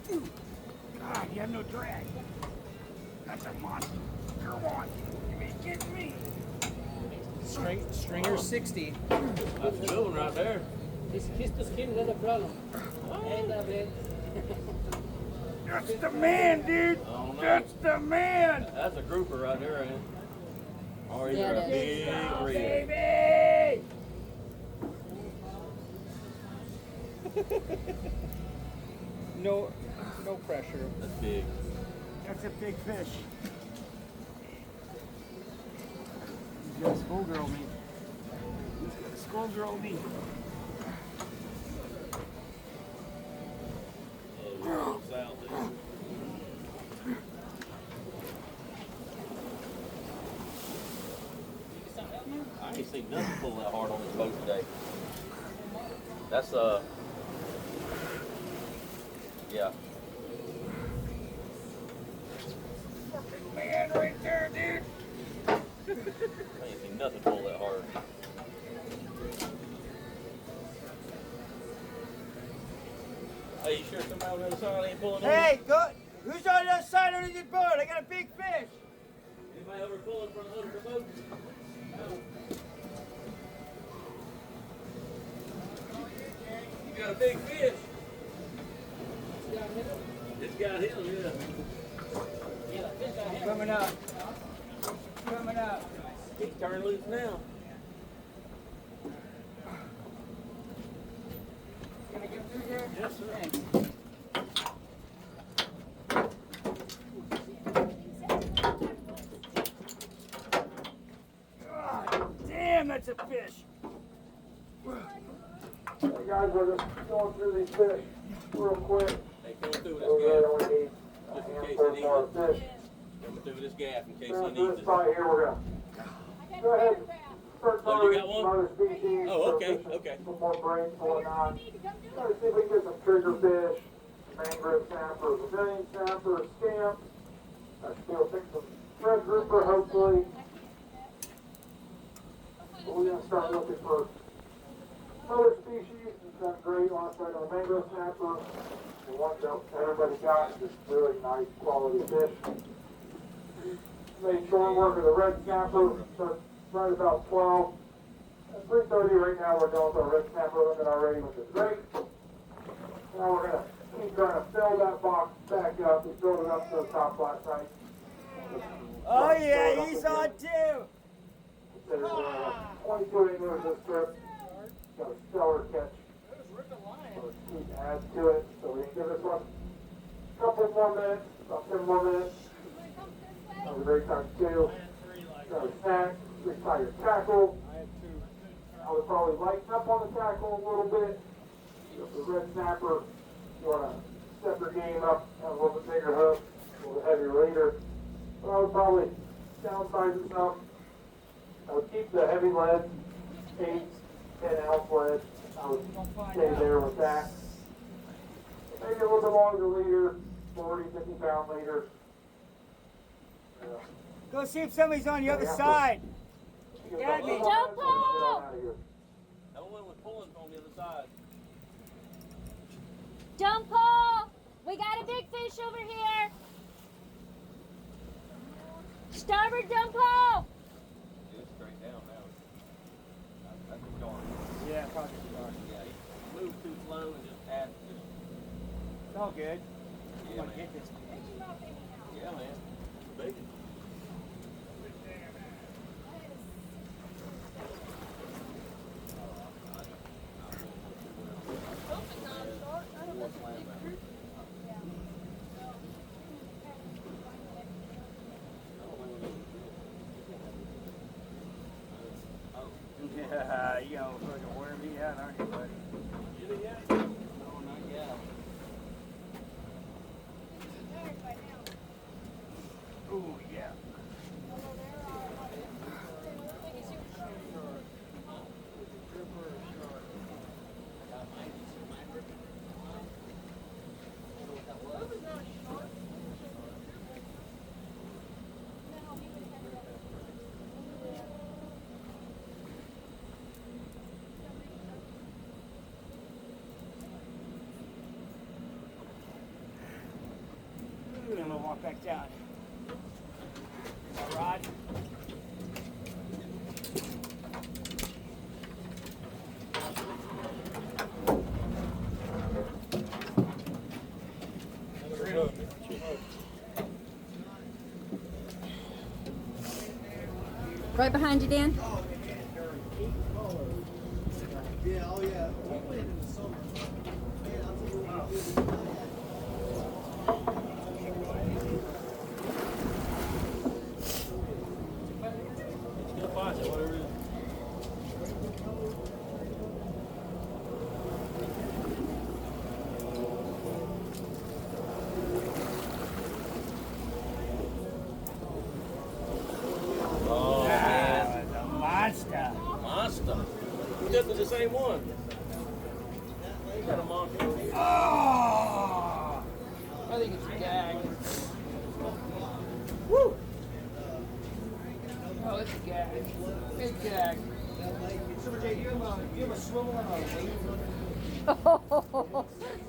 God, you have no drag. That's a monster. Come on. You ain't kidding me. Stringer 60. That's a good one right there. Just kiss the skin, not a problem. Hey, love it. That's the man, dude. That's the man. That's a grouper right there, ain't it? Oh, he's Yeah, a big red. Baby! No pressure. That's big. That's a big fish. He's got a schoolgirl me. He's got a schoolgirl me. I ain't seen nothing pull that hard on this boat today. That's yeah. Fucking man right there, dude. I ain't seen nothing pull that hard. Hey, you sure somebody on the other side ain't pulling on? Hey, go. Who's on the other side of this boat? I got a big fish. Anybody ever pulling from the other boat? No. You got a big fish. It's got him, yeah. Coming up. Coming up. He's turning loose now. Can I get through there? Yes, sir. Thanks. God damn, that's a fish. Hey guys, we're just going through these fish real quick. Hey, come through We this really gap. only need a Just in case handful it needs more it. fish. Come through this gap in case he Through needs this it. spot here, we're gonna go ahead and start Oh, you coloring got one? some other species. Oh, okay, okay. Some more brains pulling on. Try to see if we can get some triggerfish, mangrove snapper, Brazilian snapper, scamp. Still pick some red grouper, hopefully. But we're gonna start looking for other species. It's done great last night on the mangrove snapper. The ones that everybody got is just really nice quality fish. Made short work of the red snapper, so right about 12. At 3:30 right now, we're going with our red snapper limit already, which is great. Now we're gonna keep trying to fill that box back up. We filled it up to the top last night. Oh yeah, he's on too. There's 22 anglers this trip. Got a stellar catch. So keep adding to it. So we can give this one a couple more minutes, about 10 more minutes. That was a great time too. Got a snack, retie your tackle. I would probably lighten up on the tackle a little bit. With the red snapper, you want to step your game up, have a little bit bigger hook, a little heavier leader. But I would probably downsize it some. I would keep the heavy lead, 8, 10 ounce lead. I would stay there with that. Maybe a little bit longer leader, 40, 50 pound leader. Go see if somebody's on the other side. Got me. Jump No one was pulling from the other side. Jump pole! We got a big fish over here. Starboard jump pole! It's straight down now. That's a dark. Yeah, probably dark. Yeah, he moved too slow and just had just. It's all good. Yeah, I'm gonna man. get this. Yeah, man. Big. Yeah, you know, fucking wear me out, aren't you, buddy? Get it yet? No, not yet. Ooh, yeah. walk back down. All right. Right behind you, Dan. Still fine, so whatever it is. Oh, man. That was a monster. Monster. This is the same one. You got a monster. Oh! I think it's a gag. Woo! Oh, it's a gag. Big gag. SuperJ, you have a swivel and a weight?